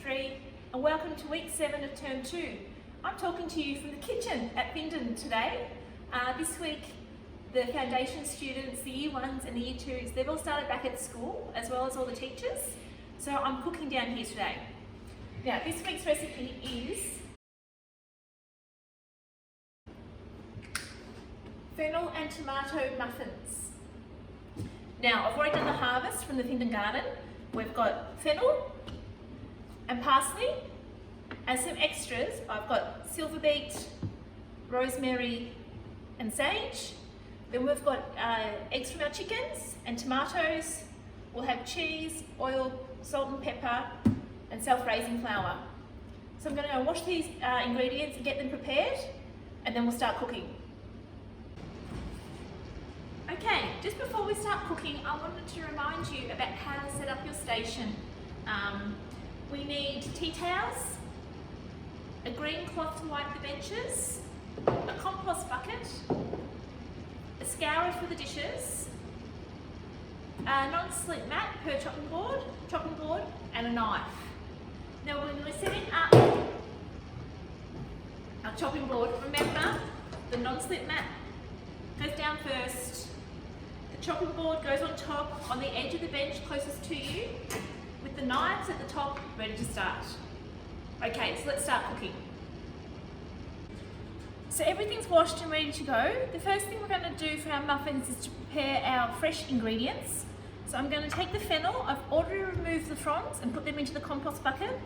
3 and welcome to week 7 of term 2. I'm talking to you from the kitchen at Fennel today. This week the foundation students, the year 1s and the year 2s, they've all started back at school as well as all the teachers. So I'm cooking down here today. Now this week's recipe is fennel and tomato muffins. Now I've already done the harvest from the Fennel garden. We've got fennel and parsley. As some extras, I've got silver beet, rosemary and sage. Then we've got eggs from our chickens and tomatoes. We'll have cheese, oil, salt and pepper and self-raising flour. So I'm going to wash these ingredients and get them prepared, and then we'll start cooking. Okay, just before we start cooking, I wanted to remind you about how to set up your station. We need tea towels, a green cloth to wipe the benches, a compost bucket, a scourer for the dishes, a non-slip mat per chopping board and a knife. Now when we're setting up our chopping board, remember the non-slip mat goes down first. The chopping board goes on top on the edge of the bench closest to you, with the knives at the top ready to start. Okay, so let's start cooking. So everything's washed and ready to go. The first thing we're going to do for our muffins is to prepare our fresh ingredients. So I'm going to take the fennel, I've already removed the fronds and put them into the compost bucket.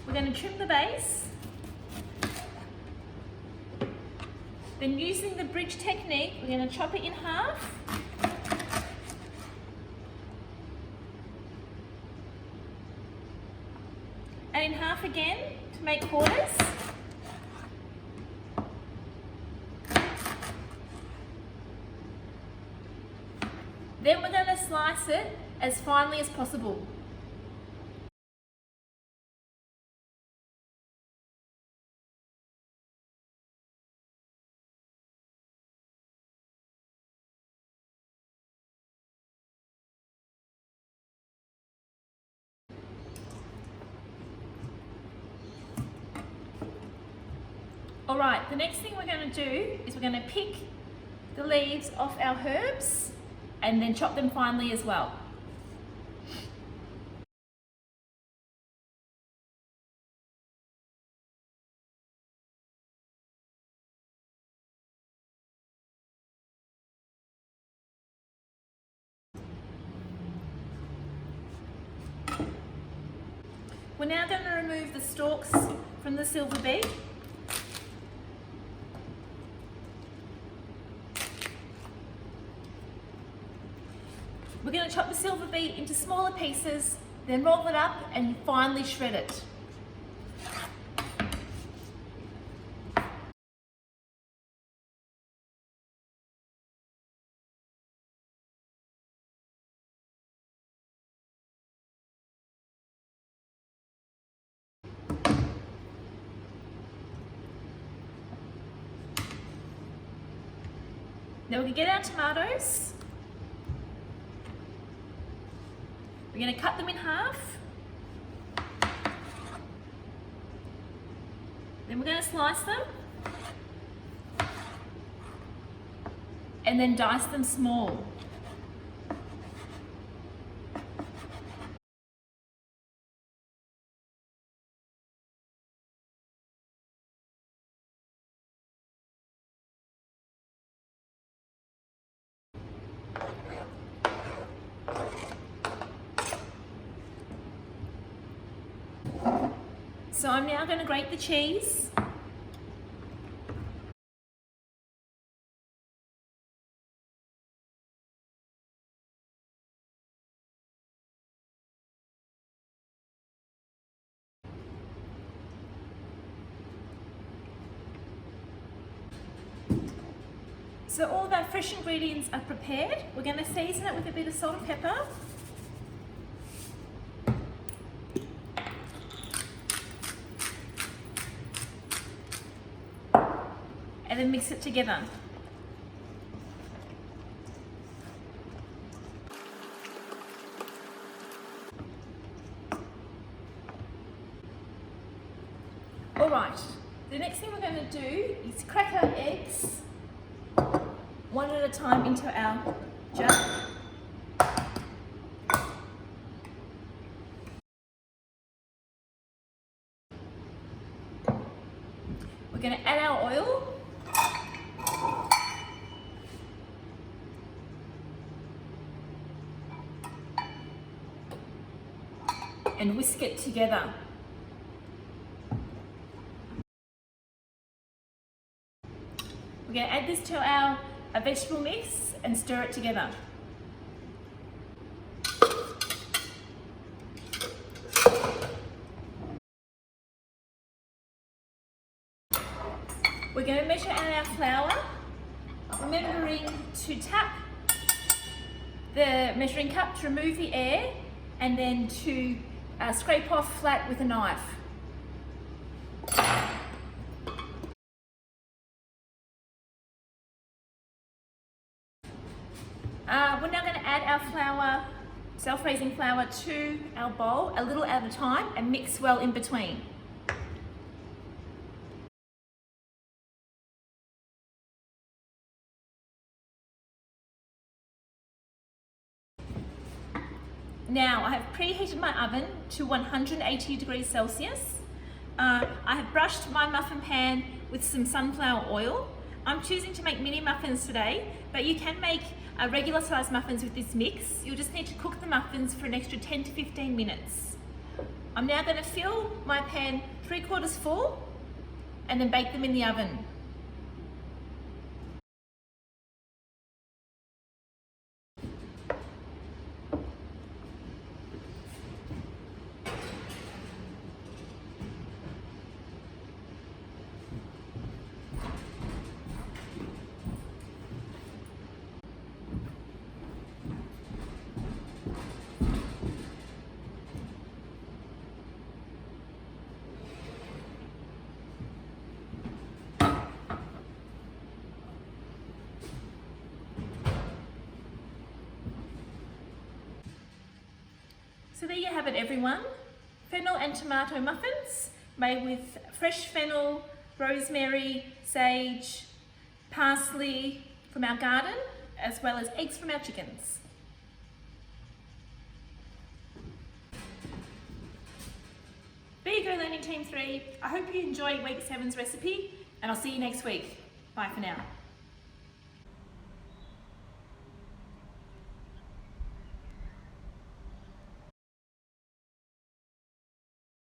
We're going to trim the base. Then using the bridge technique, we're going to chop it in half. And in half again to make quarters. Then we're going to slice it as finely as possible. Alright, the next thing we're going to do is we're going to pick the leaves off our herbs and then chop them finely as well. We're now going to remove the stalks from the silver beet. We're going to chop the silver beet into smaller pieces, then roll it up and finely shred it. Now we're going to get our tomatoes. We're going to cut them in half. Then we're going to slice them. And then dice them small. So I'm now going to grate the cheese. So all of our fresh ingredients are prepared. We're going to season it with a bit of salt and pepper. And then mix it together. do is crack our eggs one at a time into our jug. We're going to add our oil. And whisk it together. We're going to add this to our vegetable mix and stir it together. We're going to measure out our flour, remembering to tap the measuring cup to remove the air and then to scrape off flat with a knife. We're now going to add our flour, self-raising flour, to our bowl a little at a time and mix well in between. Now I have preheated my oven to 180 degrees Celsius. I have brushed my muffin pan with some sunflower oil. I'm choosing to make mini muffins today, but you can make regular sized muffins with this mix. You'll just need to cook the muffins for an extra 10 to 15 minutes. I'm now going to fill my pan 3/4 full and then bake them in the oven. So there you have it, everyone. Fennel and tomato muffins made with fresh fennel, rosemary, sage, parsley from our garden, as well as eggs from our chickens. There you go, Learning Team 3. I hope you enjoyed Week 7's recipe, and I'll see you next week. Bye for now.